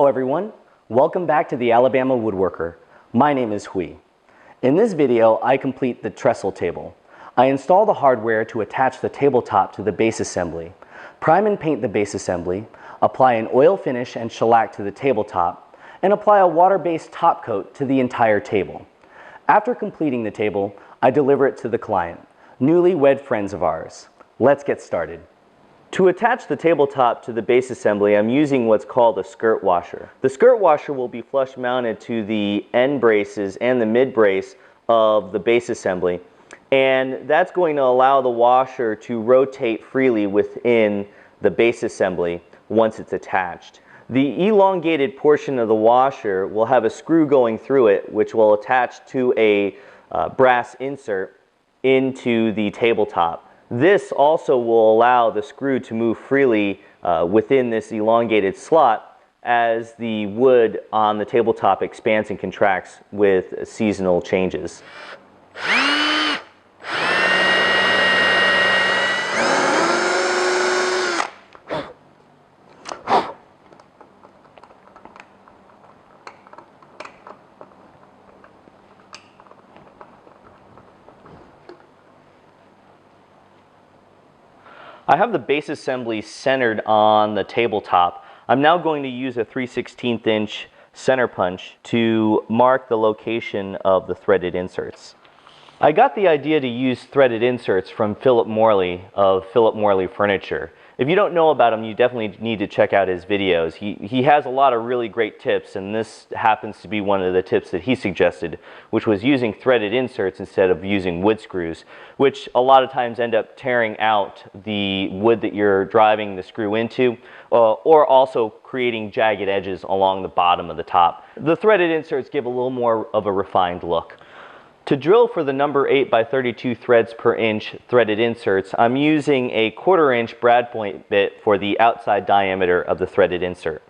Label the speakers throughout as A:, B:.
A: everyone, welcome back to the Alabama Woodworker. My name is Hui. In this video, I complete the trestle table. I install the hardware to attach the tabletop to the base assembly, prime and paint the base assembly, apply an oil finish and shellac to the tabletop, and apply a water-based top coat to the entire table. After completing the table, I deliver it to the client, newly-wed friends of ours. Let's get started. To attach the tabletop to the base assembly, I'm using what's called a skirt washer. The skirt washer will be flush mounted to the end braces and the mid brace of the base assembly, and that's going to allow the washer to rotate freely within the base assembly once it's attached. The elongated portion of the washer will have a screw going through it, which will attach to a brass insert into the tabletop. This also will allow the screw to move freely within this elongated slot as the wood on the tabletop expands and contracts with seasonal changes. I have the base assembly centered on the tabletop. I'm now going to use a 3/16 inch center punch to mark the location of the threaded inserts. I got the idea to use threaded inserts from Philip Morley of Philip Morley Furniture. If you don't know about him, you definitely need to check out his videos. He has a lot of really great tips, and this happens to be one of the tips that he suggested, which was using threaded inserts instead of using wood screws, which a lot of times end up tearing out the wood that you're driving the screw into, or also creating jagged edges along the bottom of the top. The threaded inserts give a little more of a refined look. To drill for the number 8x32 threads per inch threaded inserts, I'm using a 1/4 inch brad point bit for the outside diameter of the threaded insert.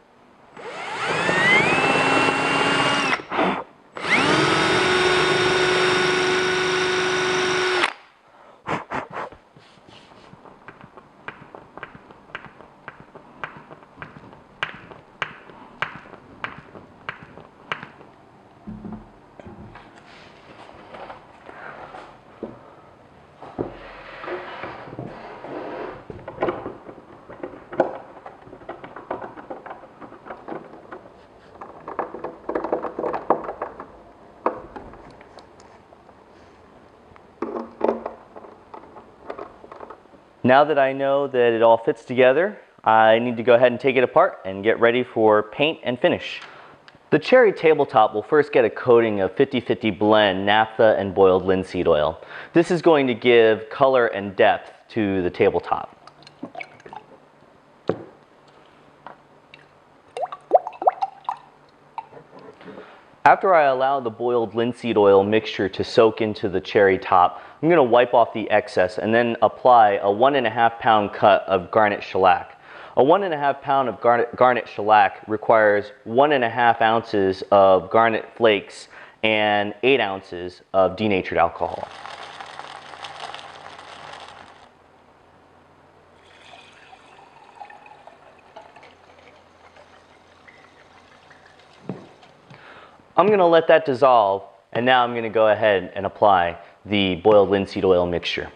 A: Now that I know that it all fits together, I need to go ahead and take it apart and get ready for paint and finish. The cherry tabletop will first get a coating of 50/50 blend naphtha and boiled linseed oil. This is going to give color and depth to the tabletop. After I allow the boiled linseed oil mixture to soak into the cherry top, I'm going to wipe off the excess and then apply a 1.5 pound cut of garnet shellac. A 1.5 pound of garnet shellac requires 1.5 ounces of garnet flakes and 8 ounces of denatured alcohol. I'm going to let that dissolve, and now I'm going to go ahead and apply the boiled linseed oil mixture.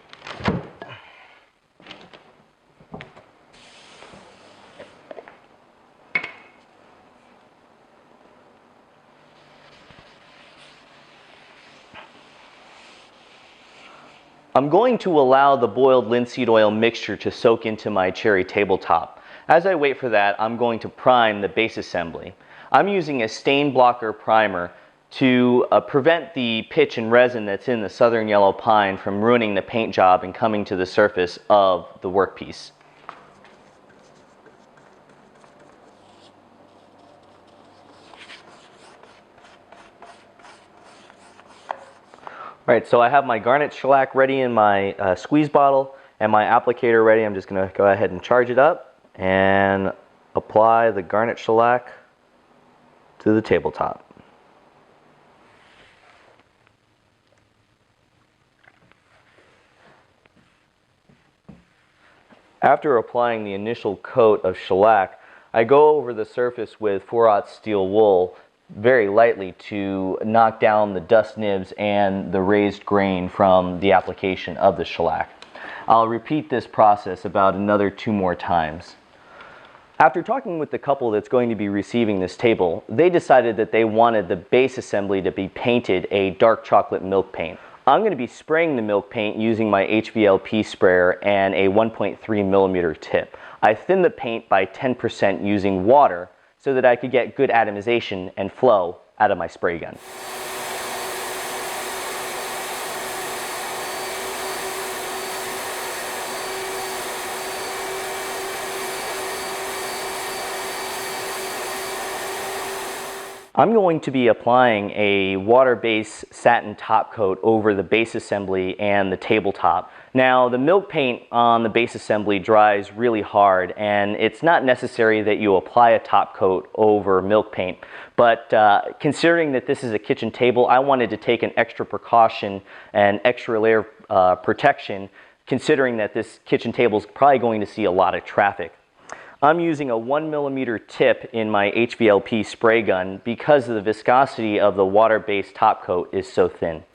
A: I'm going to allow the boiled linseed oil mixture to soak into my cherry tabletop. As I wait for that, I'm going to prime the base assembly. I'm using a stain blocker primer to prevent the pitch and resin that's in the southern yellow pine from ruining the paint job and coming to the surface of the workpiece. Alright, so I have my garnet shellac ready in my squeeze bottle and my applicator ready. I'm just going to go ahead and charge it up and apply the garnet shellac to the tabletop. After applying the initial coat of shellac, I go over the surface with 4/0 steel wool very lightly to knock down the dust nibs and the raised grain from the application of the shellac. I'll repeat this process about another 2 more times. After talking with the couple that's going to be receiving this table, they decided that they wanted the base assembly to be painted a dark chocolate milk paint. I'm going to be spraying the milk paint using my HVLP sprayer and a 1.3 millimeter tip. I thinned the paint by 10% using water so that I could get good atomization and flow out of my spray gun. I'm going to be applying a water-based satin top coat over the base assembly and the tabletop. Now, the milk paint on the base assembly dries really hard, and it's not necessary that you apply a top coat over milk paint. But considering that this is a kitchen table, I wanted to take an extra precaution and extra layer protection, considering that this kitchen table is probably going to see a lot of traffic. I'm using a 1 millimeter tip in my HVLP spray gun because the viscosity of the water-based top coat is so thin.